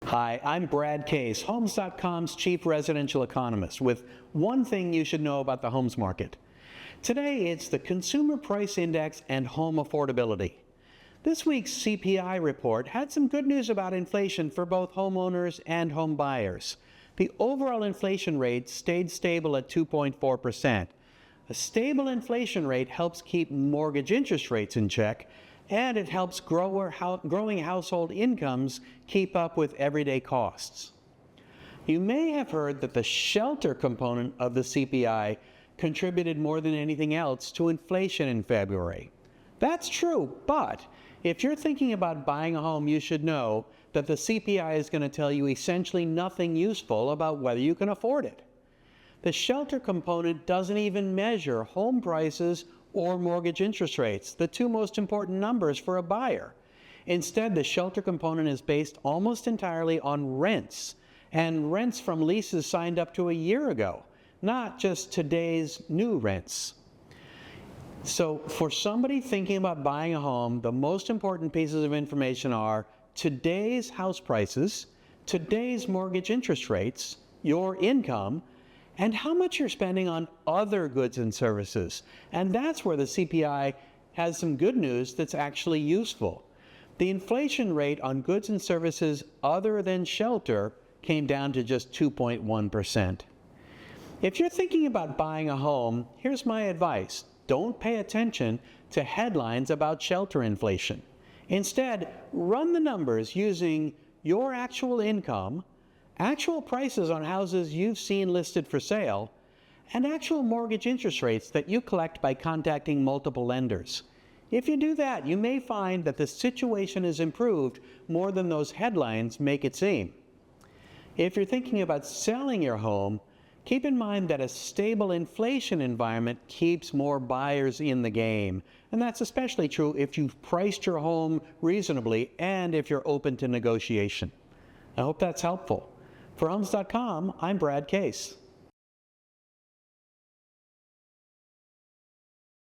Hi, I'm Brad Case, Homes.com's chief residential economist, with one thing you should know about the homes market. Today, it's the Consumer Price Index and home affordability. This week's CPI report had some good news about inflation for both homeowners and home buyers. The overall inflation rate stayed stable at 2.4%. A stable inflation rate helps keep mortgage interest rates in check, and it helps growing household incomes keep up with everyday costs. You may have heard that the shelter component of the CPI contributed more than anything else to inflation in February. That's true, but if you're thinking about buying a home, you should know that the CPI is going to tell you essentially nothing useful about whether you can afford it. The shelter component doesn't even measure home prices or mortgage interest rates, the two most important numbers for a buyer. Instead, the shelter component is based almost entirely on rents, and rents from leases signed up to a year ago, not just today's new rents. So for somebody thinking about buying a home, the most important pieces of information are today's house prices, today's mortgage interest rates, your income, and how much you're spending on other goods and services. And that's where the CPI has some good news that's actually useful. The inflation rate on goods and services other than shelter came down to just 2.1%. If you're thinking about buying a home, here's my advice. Don't pay attention to headlines about shelter inflation. Instead, run the numbers using your actual income, actual prices on houses you've seen listed for sale, and actual mortgage interest rates that you collect by contacting multiple lenders. If you do that, you may find that the situation is improved more than those headlines make it seem. If you're thinking about selling your home, keep in mind that a stable inflation environment keeps more buyers in the game. And that's especially true if you've priced your home reasonably and if you're open to negotiation. I hope that's helpful. For Homes.com, I'm Brad Case.